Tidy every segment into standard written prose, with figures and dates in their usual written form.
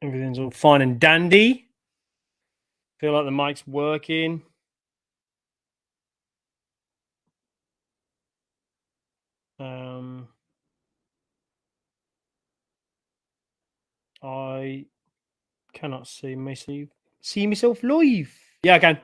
Everything's all fine and dandy. Feel like the mic's working. I cannot see myself live. Yeah, I can.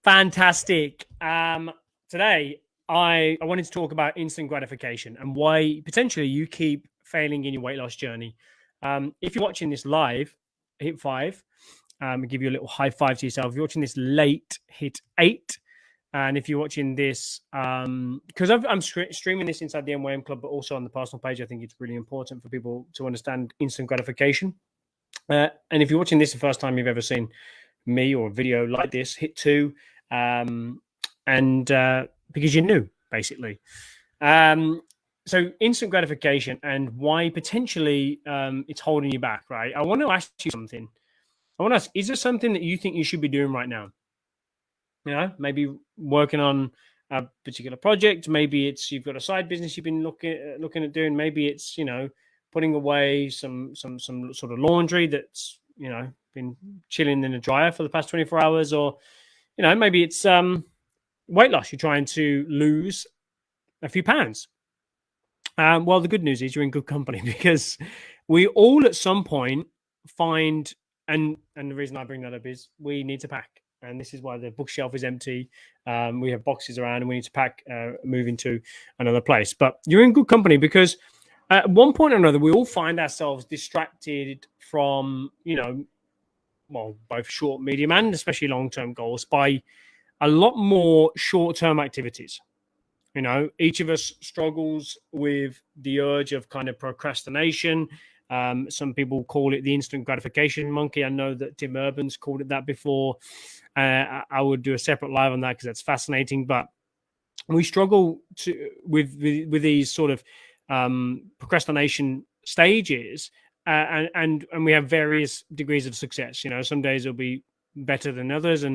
Fantastic. Today I wanted to talk about instant gratification and why potentially you keep failing in your weight loss journey. If you're watching this live, hit 5. Give you a little high five to yourself. If you're watching this late, hit 8. And if you're watching this, because I'm streaming this inside the MYM Club, but also on the personal page, I think it's really important for people to understand instant gratification. And if you're watching this the first time you've ever seen me or a video like this, hit 2. Because you're new, basically. So instant gratification and why potentially it's holding you back, right? I want to ask you something. I want to ask, is there something that you think you should be doing right now? You know, maybe working on a particular project. Maybe it's you've got a side business you've been looking at doing. Maybe it's, you know, putting away some sort of laundry that's, you know, been chilling in the dryer for the past 24 hours. Or, you know, maybe it's weight loss. You're trying to lose a few pounds. Well, the good news is you're in good company because we all at some point find, and the reason I bring that up is we need to pack. And this is why the bookshelf is empty. We have boxes around and we need to pack, moving to another place. But you're in good company because at one point or another, we all find ourselves distracted from, you know, well, both short, medium, and especially long-term goals by a lot more short-term activities. You know, each of us struggles with the urge of kind of procrastination. Some people call it the instant gratification monkey. I know that Tim Urban's called it that before. I would do a separate live on that because that's fascinating. But we struggle with these sort of procrastination stages, and we have various degrees of success. You know, some days will be better than others,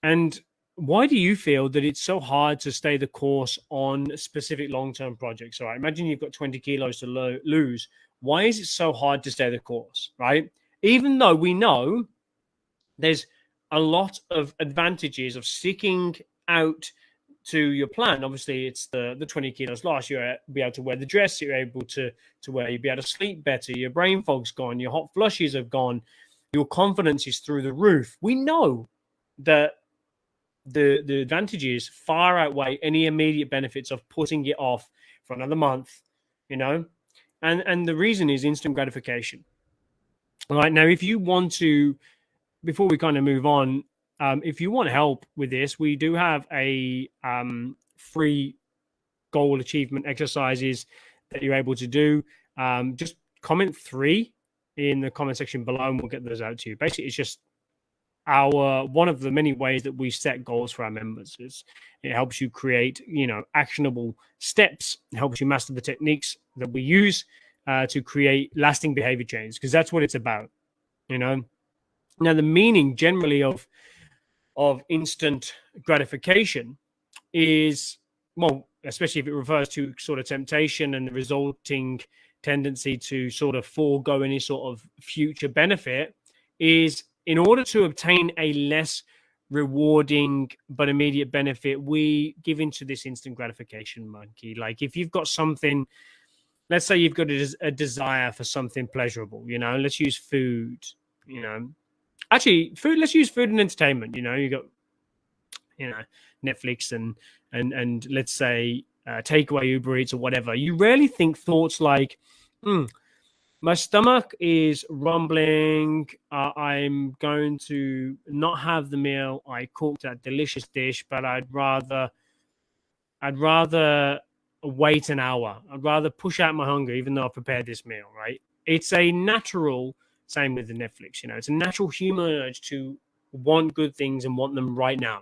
and why do you feel that it's so hard to stay the course on specific long-term projects? All right, imagine you've got 20 kilos to lose. Why is it so hard to stay the course, right? Even though we know there's a lot of advantages of sticking out to your plan. Obviously, it's the 20 kilos lost. You'll be able to wear the dress. You're able to wear. You'll be able to sleep better. Your brain fog's gone. Your hot flushes have gone. Your confidence is through the roof. We know that the advantages far outweigh any immediate benefits of putting it off for another month, you know? And the reason is instant gratification. All right, now, if you want to, before we kind of move on, if you want help with this, we do have a free goal achievement exercises that you're able to do. Just comment 3 in the comment section below and we'll get those out to you. Basically, it's just one of the many ways that we set goals for our members. It helps you create, you know, actionable steps. It helps you master the techniques that we use to create lasting behavior change, because that's what it's about, you know. Now, the meaning generally of instant gratification is, well, especially if it refers to sort of temptation and the resulting tendency to sort of forego any sort of future benefit, is in order to obtain a less rewarding but immediate benefit, we give into this instant gratification monkey. Like if you've got something, let's say you've got a desire for something pleasurable, you know, let's use food, you know, actually food, let's use food and entertainment. You know, you got, you know, Netflix and let's say takeaway, Uber Eats or whatever. You rarely think thoughts like, my stomach is rumbling. I'm going to not have the meal. I cooked that delicious dish, but I'd rather wait an hour. I'd rather push out my hunger, even though I prepared this meal, right? It's a natural, same with the Netflix, you know, it's a natural human urge to want good things and want them right now,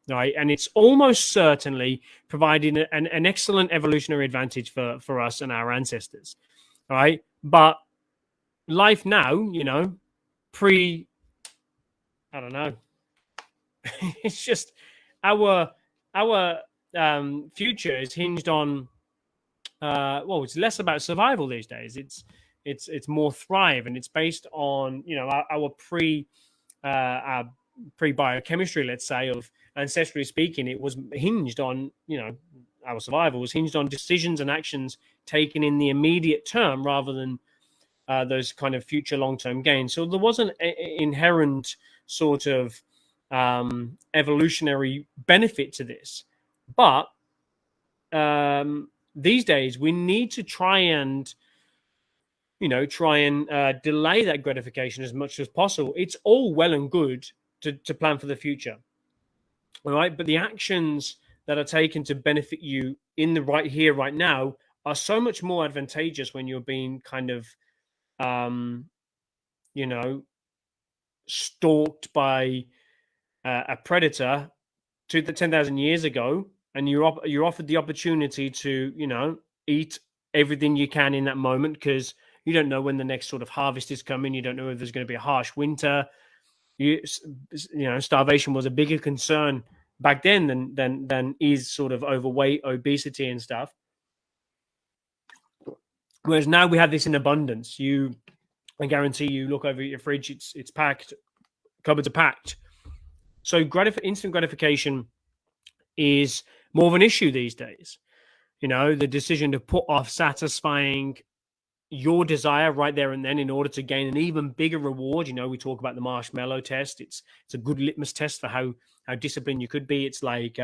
right? And it's almost certainly providing an excellent evolutionary advantage for us and our ancestors, right? But life now, you know, I don't know. It's just our future is hinged on, well, it's less about survival these days. it's more thrive, and it's based on our pre-biochemistry, let's say, of ancestrally speaking. It was hinged on our survival was hinged on decisions and actions taken in the immediate term rather than those kind of future long-term gains. So there was an inherent sort of evolutionary benefit to this, but these days we need to try and delay that gratification as much as possible. It's all well and good to plan for the future, all right, but the actions that are taken to benefit you in the right here, right now, are so much more advantageous when you're being kind of um, you know, stalked by a predator 10,000 years ago, and you're offered the opportunity to eat everything you can in that moment, because you don't know when the next sort of harvest is coming. You don't know if there's going to be a harsh winter. Starvation was a bigger concern back then than is sort of overweight, obesity, and stuff. Whereas now we have this in abundance. I guarantee you, look over your fridge, it's packed, cupboards are packed. So instant gratification is more of an issue these days. The decision to put off satisfying your desire right there and then in order to gain an even bigger reward. We talk about the marshmallow test. It's a good litmus test for how disciplined you could be. It's like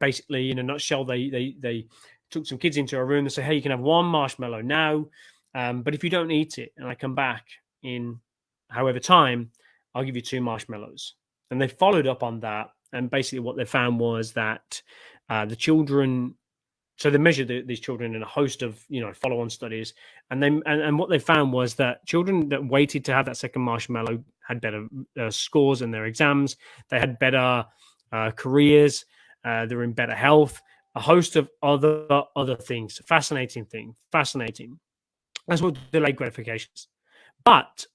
basically, in a nutshell, they took some kids into a room and said, hey, you can have one marshmallow now, but if you don't eat it and I come back in however time, I'll give you 2 marshmallows. And they followed up on that, and basically what they found was that the children, so they measured these children in a host of follow-on studies, and what they found was that children that waited to have that second marshmallow had better scores in their exams. They had better careers. They were in better health. A host of other things. Fascinating. That's what delayed gratification is. But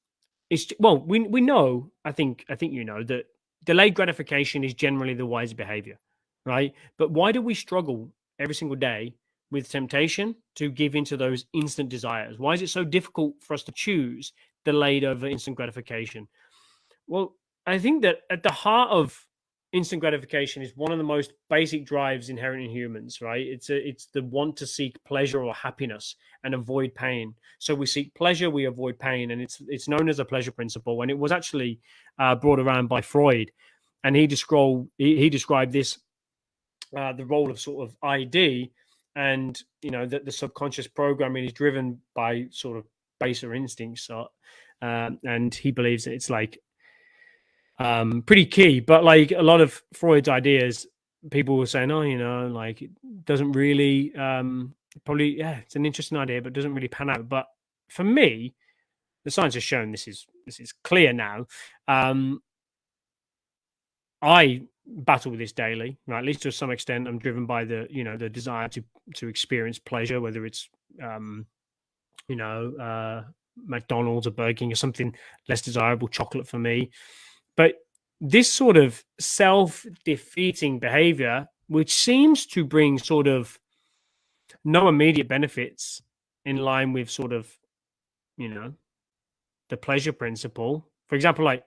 we know. I think that delayed gratification is generally the wise behavior, right? But why do we struggle every single day with temptation to give into those instant desires? Why is it so difficult for us to choose delayed over instant gratification? Well, I think that at the heart of instant gratification is one of the most basic drives inherent in humans, right? It's the want to seek pleasure or happiness and avoid pain. So we seek pleasure, we avoid pain, and it's known as a pleasure principle. And it was actually brought around by Freud, and he described this the role of sort of ID, and that the subconscious programming is driven by sort of baser instincts. So, and he believes that it's like pretty key. But like a lot of Freud's ideas, people were saying, like it doesn't really probably, it's an interesting idea, but doesn't really pan out. But for me, the science has shown this is clear now. I battle with this daily, right? At least to some extent. I'm driven by the the desire to experience pleasure, whether it's McDonald's or Burger King or something less desirable, chocolate for me. But this sort of self-defeating behavior, which seems to bring sort of no immediate benefits in line with sort of the pleasure principle. For example, like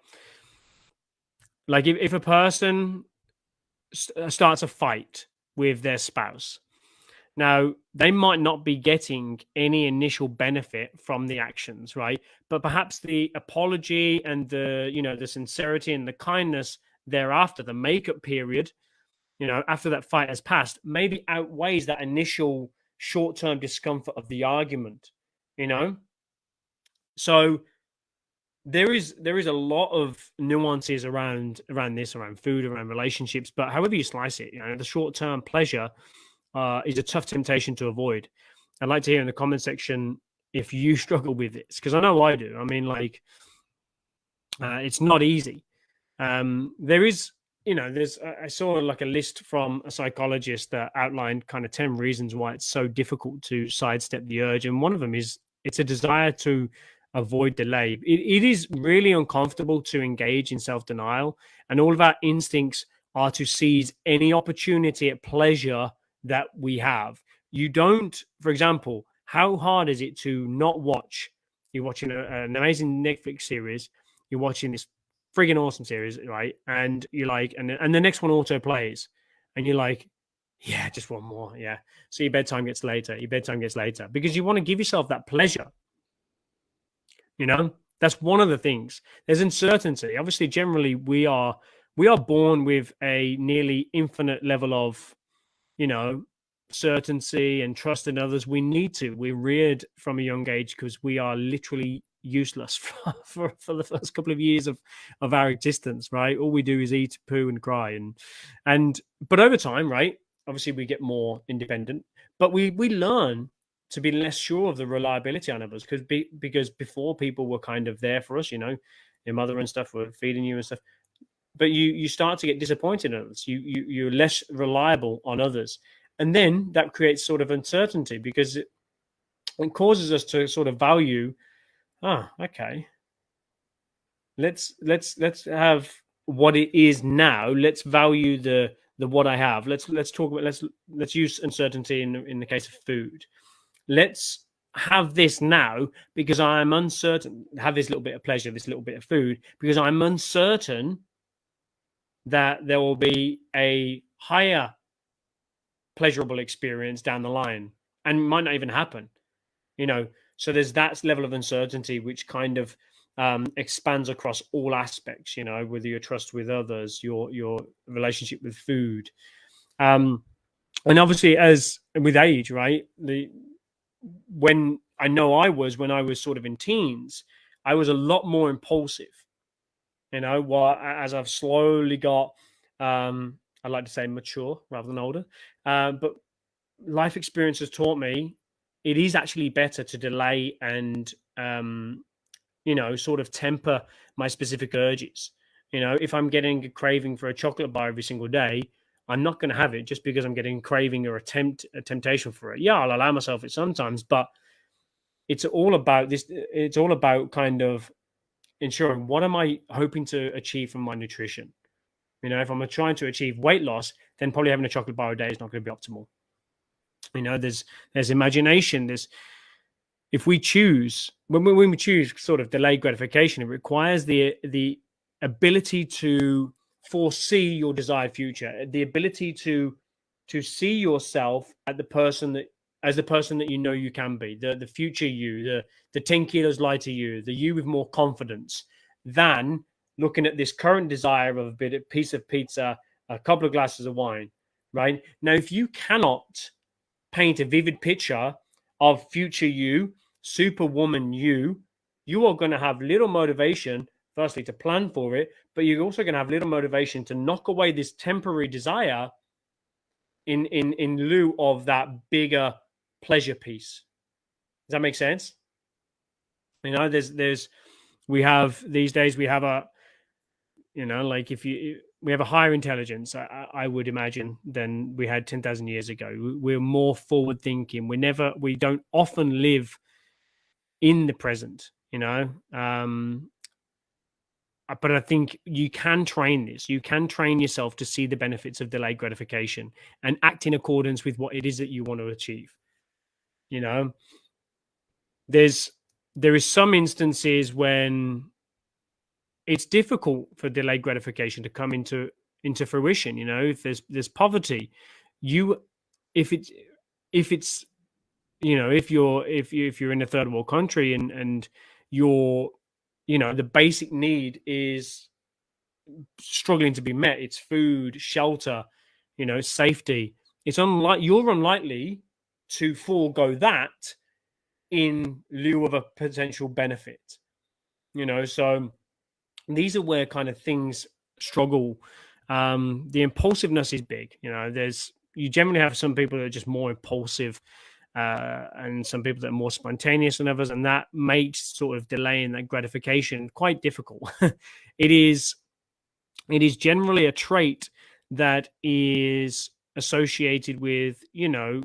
if a person starts a fight with their spouse, now they might not be getting any initial benefit from the actions, right? But perhaps the apology and the the sincerity and the kindness thereafter, the makeup period, after that fight has passed, maybe outweighs that initial short-term discomfort of the argument. So there is a lot of nuances around food, around relationships, but however you slice it, the short-term pleasure is a tough temptation to avoid. I'd like to hear in the comment section if you struggle with this, because I know I do. I mean, like, it's not easy. I saw like a list from a psychologist that outlined kind of 10 reasons why it's so difficult to sidestep the urge, and one of them is it's a desire to avoid delay. It is really uncomfortable to engage in self-denial, and all of our instincts are to seize any opportunity at pleasure that we have. You don't, for example, How hard is it to not watch? You're watching an amazing Netflix series. You're watching this friggin' awesome series, right? And you're like, and the next one auto plays, and you're like, yeah, just one more, yeah. So your bedtime gets later. Your bedtime gets later because you want to give yourself that pleasure. You know, that's one of the things. There's uncertainty. Obviously, generally, we are born with a nearly infinite level of, you know, certainty and trust in others. We need to. We're reared from a young age because we are literally useless for the first couple of years of our existence, right? All we do is eat, poo, and cry, and but over time, right? Obviously, we get more independent, but we learn to be less sure of the reliability on others because before people were kind of there for us, you know, your mother and stuff were feeding you and stuff, but you start to get disappointed in others. You're less reliable on others, and then that creates sort of uncertainty because it causes us to sort of value. Ah, okay. Let's have what it is now. Let's value the what I have. Let's talk about let's use uncertainty in the case of food. Let's have this now because I'm uncertain. Have this little bit of pleasure, this little bit of food because I'm uncertain that there will be a higher pleasurable experience down the line and might not even happen, you know. So there's that level of uncertainty which kind of expands across all aspects, you know, whether your trust with others, your relationship with food, um and obviously as with age, right? The when I know when I was sort of in teens, I was a lot more impulsive, you know. What as I've slowly got, I like to say mature rather than older, but life experience has taught me it is actually better to delay and you know, sort of temper my specific urges. You know, if I'm getting a craving for a chocolate bar every single day, I'm not going to have it just because I'm getting a craving or a temptation for it. Yeah, I'll allow myself it sometimes, but it's all about this. It's all about kind of ensuring what am I hoping to achieve from my nutrition. You know, if I'm trying to achieve weight loss, then probably having a chocolate bar a day is not going to be optimal. You know, there's imagination. There's if we choose when we choose sort of delayed gratification, it requires the ability to foresee your desired future, the ability to see yourself at the person that as the person that you know you can be, the future you, the 10 kilos lighter you, the you with more confidence than looking at this current desire of a piece of pizza, a couple of glasses of wine, right? Now, if you cannot paint a vivid picture of future you, superwoman you, you are going to have little motivation, firstly, to plan for it, but you're also going to have little motivation to knock away this temporary desire in lieu of that bigger pleasure piece. Does that make sense? You know, there's we have these days we have a, you know, like if you we have a higher intelligence, I would imagine, than we had 10,000 years ago. We're more forward thinking. We don't often live in the present, you know. But I think you can train this. You can train yourself to see the benefits of delayed gratification and act in accordance with what it is that you want to achieve. You know, there's there is some instances when it's difficult for delayed gratification to come into fruition. You know, if there's poverty, you if it's you know, if you're in a third world country and you're, you know, the basic need is struggling to be met, it's food, shelter, you know, safety. It's you're unlikely to forego that in lieu of a potential benefit, you know. So these are where kind of things struggle. The impulsiveness is big. You know, you generally have some people that are just more impulsive, and some people that are more spontaneous than others, and that makes sort of delaying that gratification quite difficult. it is it is generally a trait that is associated with, you know,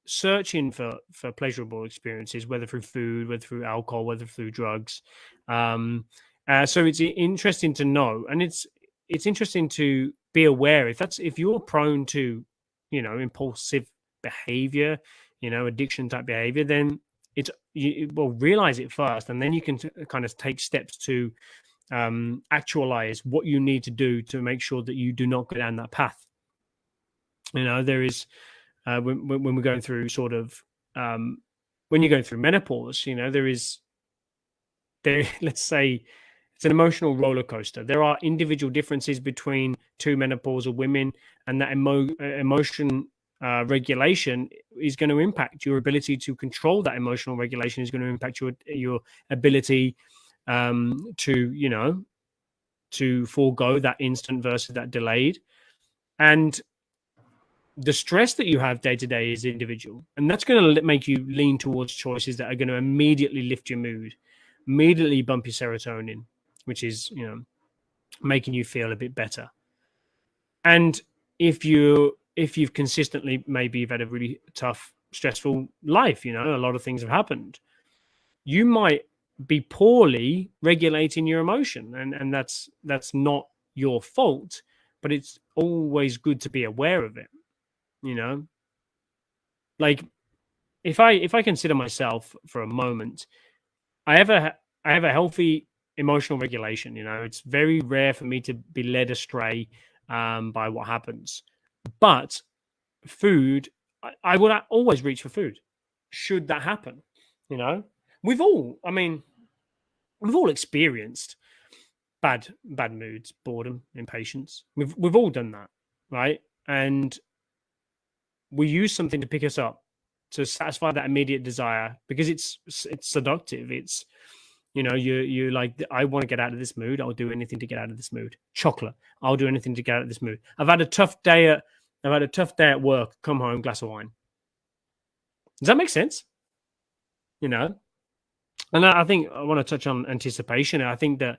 searching for pleasurable experiences, whether through food, whether through alcohol, whether through drugs. So it's interesting to know, and it's interesting to be aware if you're prone to, you know, impulsive behavior, you know, addiction type behavior, then realize it first, and then you can kind of take steps to actualize what you need to do to make sure that you do not go down that path. There is when we're going through sort of when you're going through menopause, let's say it's an emotional roller coaster. There are individual differences between two menopausal women, and that emotion regulation is going to impact your ability to control that emotional regulation. Is going to impact your ability to forego that instant versus that delayed. And the stress that you have day to day is individual, and that's going to make you lean towards choices that are going to immediately lift your mood, immediately bump your serotonin, which is making you feel a bit better. And if you've consistently, maybe you've had a really tough, stressful life, a lot of things have happened, you might be poorly regulating your emotion, and that's not your fault, but it's always good to be aware of it. Like if I consider myself for a moment, I have a healthy emotional regulation. It's very rare for me to be led astray by what happens. But food, I would always reach for food should that happen. We've all experienced bad moods, boredom, impatience. We've all done that, right? And we use something to pick us up, to satisfy that immediate desire, because it's seductive. It's you're like, I want to get out of this mood. I'll do anything to get out of this mood. Chocolate. I'll do anything to get out of this mood. I've had a tough day at work. Come home, glass of wine. Does that make sense? And I think I want to touch on anticipation. I think that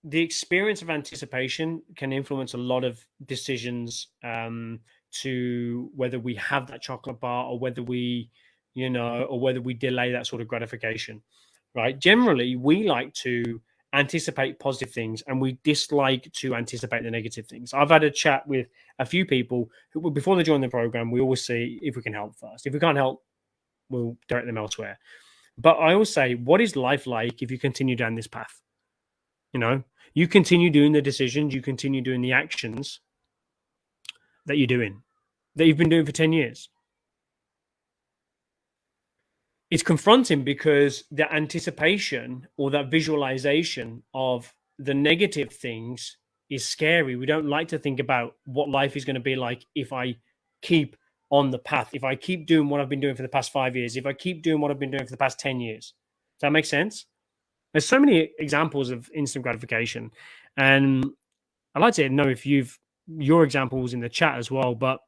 the experience of anticipation can influence a lot of decisions to whether we have that chocolate bar, or whether we delay that sort of gratification, right? Generally, we like to anticipate positive things, and we dislike to anticipate the negative things. I've had a chat with a few people who, before they join the program, we always see if we can help first. If we can't help, we'll direct them elsewhere. But I always say, what is life like if you continue down this path? You continue doing the decisions, you continue doing the actions that you're doing, that you've been doing for 10 years. It's confronting, because the anticipation or that visualization of the negative things is scary. We don't like to think about what life is going to be like if I keep on the path, if I keep doing what I've been doing for the past 5 years, if I keep doing what I've been doing for the past 10 years. Does that make sense? There's so many examples of instant gratification, and I'd like to know if your examples in the chat as well. But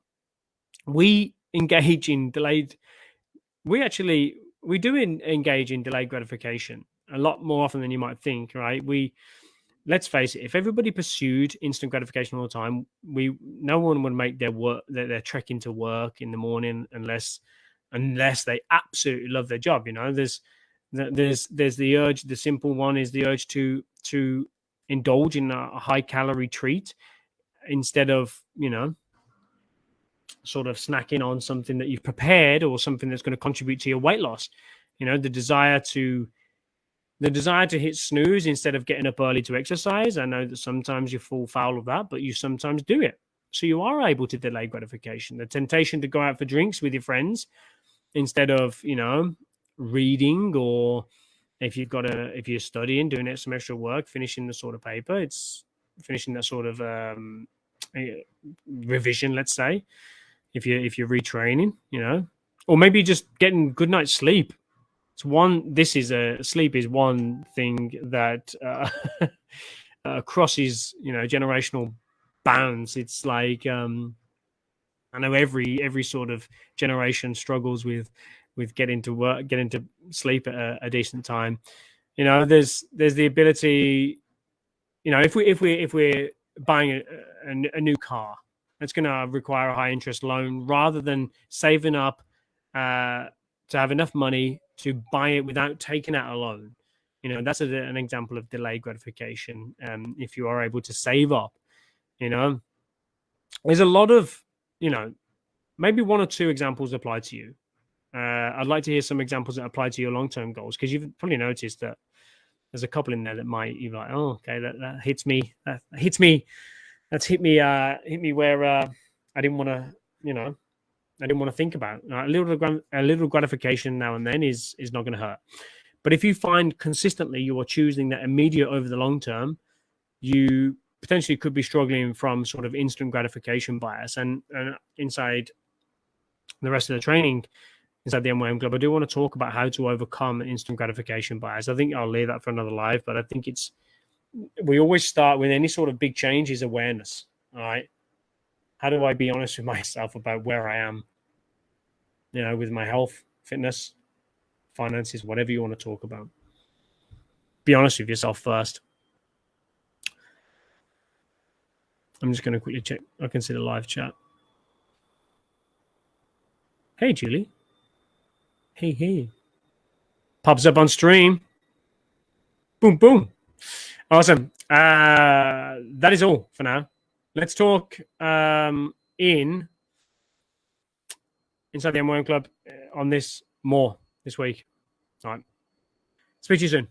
we engage in delayed. We do engage in delayed gratification a lot more often than you might think, right? Let's face it, if everybody pursued instant gratification all the time, no one would make their trek into work in the morning unless they absolutely love their job. There's the urge. The simple one is the urge to indulge in a high calorie treat instead of sort of snacking on something that you've prepared, or something that's going to contribute to your weight loss. The desire to hit snooze instead of getting up early to exercise. I know that sometimes you fall foul of that, but you sometimes do it. So you are able to delay gratification. The temptation to go out for drinks with your friends instead of, reading, or if you're studying, doing some extra work, finishing the sort of paper, it's finishing that sort of revision, let's say, if you're retraining, or maybe just getting good night's sleep. Sleep is one thing that crosses generational bounds. It's like I know every sort of generation struggles with getting to sleep at a decent time. There's the ability, if we're buying a new car, it's going to require a high interest loan, rather than saving up to have enough money to buy it without taking out a loan. That's an example of delayed gratification. If you are able to save up, there's a lot of maybe one or two examples apply to you. I'd like to hear some examples that apply to your long-term goals, because you've probably noticed that there's a couple in there that might you're like, oh, okay, that hits me. That hits me. That's hit me. Hit me where I didn't want to. I didn't want to think about. A little gratification now and then is not going to hurt. But if you find consistently you are choosing that immediate over the long term, you potentially could be struggling from sort of instant gratification bias. And inside the rest of the training, inside the MYM Club, I do want to talk about how to overcome instant gratification bias. I think I'll leave that for another live, but I think we always start with any sort of big change is awareness. All right. How do I be honest with myself about where I am, with my health, fitness, finances, whatever you want to talk about? Be honest with yourself first. I'm just going to quickly check. I can see the live chat. Hey, Julie. Hey. Pops up on stream. Boom, boom. Awesome. That is all for now. Let's talk inside the MYM Club on this more this week. All right. Speak to you soon.